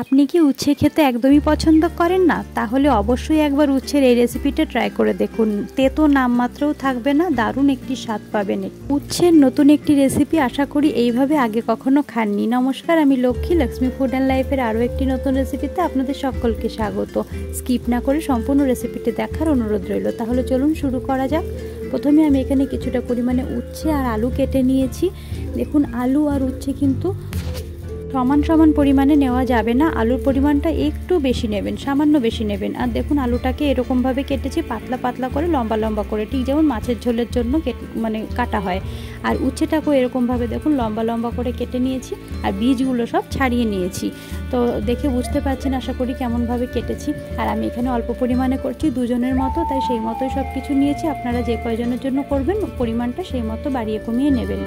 আপনি কি উচ্ছে খেতে একদমই পছন্দ করেন না? তাহলে অবশ্যই একবার উচ্ছের এই রেসিপিটা ট্রাই করে দেখুন। তেতো নামমাত্রও থাকবে না, দারুণ একটি স্বাদ পাবেন। উচ্ছের নতুন একটি রেসিপি আশা করি এইভাবে আগে কখনো খাননি। নমস্কার, আমি লক্ষ্মী, লক্ষ্মী ফুড অ্যান্ড লাইফের আরও একটি নতুন রেসিপিতে আপনাদের সকলকে স্বাগত। স্কিপ না করে সম্পূর্ণ রেসিপিটি দেখার অনুরোধ রইল। তাহলে চলুন শুরু করা যাক। প্রথমে আমি এখানে কিছুটা পরিমাণে উচ্ছে আর আলু কেটে নিয়েছি। দেখুন, আলু আর উচ্ছে কিন্তু সমান সমান পরিমাণে নেওয়া যাবে না, আলুর পরিমাণটা একটু বেশি নেবেন, সামান্য বেশি নেবেন। আর দেখুন, আলুটাকে এরকমভাবে কেটেছি পাতলা পাতলা করে, লম্বা লম্বা করে, ঠিক যেমন মাছের ঝোলের জন্য কাটা হয়। আর উচ্ছেটাকেও এরকমভাবে দেখুন লম্বা লম্বা করে কেটে নিয়েছি, আর বীজগুলো সব ছাড়িয়ে নিয়েছি। তো দেখে বুঝতে পারছেন আশা করি কেমনভাবে কেটেছি। আর আমি এখানে অল্প পরিমাণে করছি, দুজনের মতো, তাই সেই মতোই সব কিছু নিয়েছি। আপনারা যে কয়জনের জন্য করবেন পরিমাণটা সেই মতো বাড়িয়ে কমিয়ে নেবেন।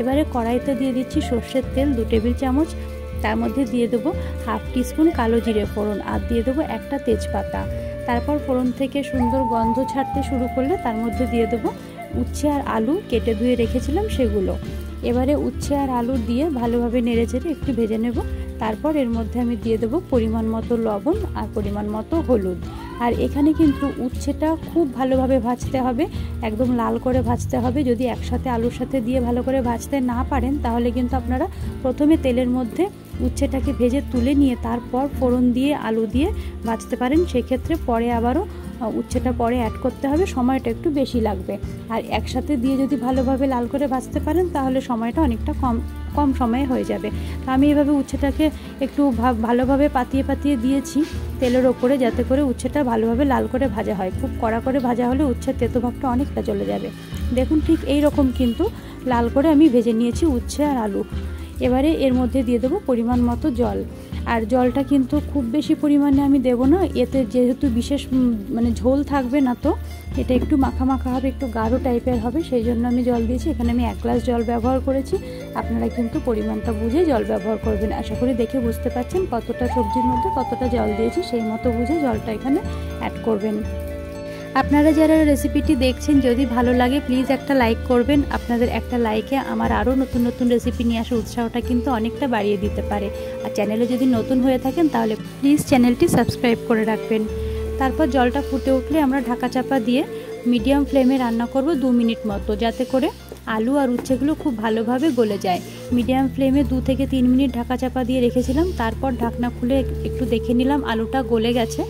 এবারে কড়াইতে দিয়ে দিচ্ছি সর্ষের তেল 2 টেবিল চামচ। তার মধ্যে দিয়ে দেবো হাফ টিস্পুন কালো জিরে ফোড়ন, আর দিয়ে দেবো একটা তেজপাতা। তারপর ফোড়ন থেকে সুন্দর গন্ধ ছাড়তে শুরু করলে তার মধ্যে দিয়ে দেবো উচ্ছে আর আলু কেটে ধুয়ে রেখেছিলাম সেগুলো। এবারে উচ্ছে আর আলু দিয়ে ভালোভাবে নেড়েচেড়ে একটু ভেজে নেব। তারপর এর মধ্যে আমি দিয়ে দেবো পরিমাণ মতো লবণ আর পরিমাণ মতো হলুদ। আর এখানে কিন্তু উচ্ছেটা খুব ভালোভাবে ভাজতে হবে, একদম লাল করে ভাজতে হবে। যদি একসাথে আলুর সাথে দিয়ে ভালো করে ভাজতে না পারেন তাহলে কিন্তু আপনারা প্রথমে তেলের মধ্যে উচ্ছেটাকে ভেজে তুলে নিয়ে তারপর ফোড়ন দিয়ে আলু দিয়ে ভাজতে পারেন। সেক্ষেত্রে পরে আবারও উচ্ছেটা পরে অ্যাড করতে হবে, সময়টা একটু বেশি লাগবে। আর একসাথে দিয়ে যদি ভালোভাবে লাল করে ভাজতে পারেন তাহলে সময়টা অনেকটা কম সময়ে হয়ে যাবে। তো আমি এভাবে উচ্ছেটাকে একটু ভালোভাবে পাতিয়ে পাতিয়ে দিয়েছি তেলের ওপরে, যাতে করে উচ্ছেটা ভালোভাবে লাল করে ভাজা হয়। খুব কড়া করে ভাজা হলে উচ্ছের তেতো ভাবটা অনেকটা চলে যাবে। দেখুন, ঠিক এই রকম কিন্তু লাল করে আমি ভেজে নিয়েছি উচ্ছে আর আলু। এবারে এর মধ্যে দিয়ে দেবো পরিমাণ মতো জল। আর জলটা কিন্তু খুব বেশি পরিমাণে আমি দেবো না, এতে যেহেতু বিশেষ ঝোল থাকবে না, তো এটা একটু মাখা মাখা হবে, একটু গাঢ় টাইপের হবে, সেই জন্য আমি জল দিয়েছি। এখানে আমি 1 গ্লাস জল ব্যবহার করেছি। আপনারা কিন্তু পরিমাণটা বুঝে জল ব্যবহার করবেন। আশা করি দেখে বুঝতে পারছেন কতটা সবজির মধ্যে কতটা জল দিয়েছি, সেই মতো বুঝে জলটা এখানে অ্যাড করবেন। আপনারা যারা রেসিপিটি দেখছেন যদি ভালো লাগে প্লিজ একটা লাইক করবেন। আপনাদের একটা লাইকে আমার আরও নতুন নতুন রেসিপি নিয়ে আসার উৎসাহটা কিন্তু অনেকটা বাড়িয়ে দিতে পারে। আর চ্যানেলে যদি নতুন হয়ে থাকেন তাহলে প্লিজ চ্যানেলটি সাবস্ক্রাইব করে রাখবেন। তারপর জলটা ফুটে উঠলে আমরা ঢাকা চাপা দিয়ে মিডিয়াম ফ্লেমে রান্না করব 2 মিনিট মতো, যাতে করে আলু আর উচ্ছেগুলো খুব ভালোভাবে গলে যায়। মিডিয়াম ফ্লেমে 2 থেকে 3 মিনিট ঢাকা চাপা দিয়ে রেখেছিলাম। তারপর ঢাকনা খুলে একটু দেখে নিলাম আলুটা গলে গেছে,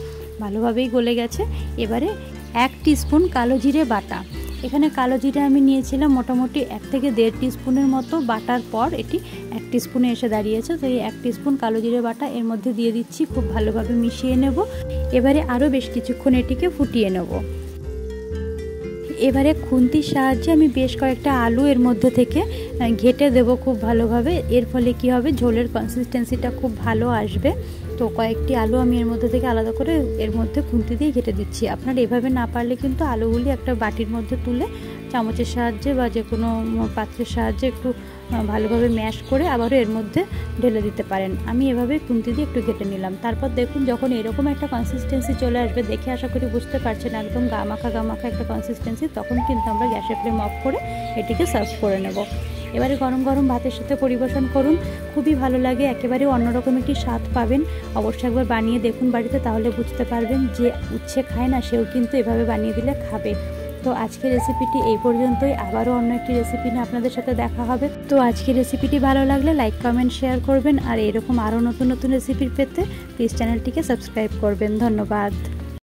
ভালোভাবেই গলে গেছে। এবারে 1 টিস্পুন কালো জিরে বাটা। এখানে কালো জিরে আমি নিয়েছিলাম মোটামুটি 1 থেকে 1.5 টিস্পুনের মতো। বাটার পর এটি 1 টিস্পুনে এসে দাঁড়িয়েছে। তো এই 1 টিস্পুন কালো জিরে বাটা এর মধ্যে দিয়ে দিচ্ছি, খুব ভালোভাবে মিশিয়ে নেব। এবারে আরও বেশ কিছুক্ষণ এটিকে ফুটিয়ে নেব। এবারে খুন্তির সাহায্যে আমি বেশ কয়েকটা আলু এর মধ্যে থেকে ঘেটে দেব খুব ভালোভাবে। এর ফলে কি হবে, ঝোলের কনসিস্টেন্সিটা খুব ভালো আসবে। তো কয়েকটি আলু আমি এর মধ্যে থেকে আলাদা করে এর মধ্যে খুন্তি দিয়ে ঘেটে দিচ্ছি। আপনারা এভাবে না পারলে কিন্তু আলুগুলি একটা বাটির মধ্যে তুলে চামচের সাহায্যে বা যে কোনো পাত্রের সাহায্যে একটু ভালোভাবে ম্যাশ করে আবারও এর মধ্যে ঢেলে দিতে পারেন। আমি এভাবে খুন্তি দিয়ে একটু ঘেটে নিলাম। তারপর দেখুন, যখন এরকম একটা কনসিস্টেন্সি চলে আসবে, দেখে আশা করি বুঝতে পারছেন একদম গামাখা একটা কনসিস্টেন্সি, তখন কিন্তু আমরা গ্যাসের ফ্লেম অফ করে এটিকে সার্ভ করে নেব। এবারে গরম গরম ভাতের সাথে পরিবেশন করুন, খুবই ভালো লাগে, একেবারে অন্যরকম একটি স্বাদ পাবেন। অবশ্যই একবার বানিয়ে দেখুন বাড়িতে, তাহলে বুঝতে পারবেন যে উচ্ছে খায় না সেও কিন্তু এভাবে বানিয়ে দিলে খাবে। তো আজকের রেসিপিটি এই পর্যন্তই, আবারও অন্য একটি রেসিপি নিয়ে আপনাদের সাথে দেখা হবে। তো আজকের রেসিপিটি ভালো লাগলে লাইক কমেন্ট শেয়ার করবেন, আর এরকম আরও নতুন নতুন রেসিপি পেতে প্লিজ চ্যানেলটিকে সাবস্ক্রাইব করবেন। ধন্যবাদ।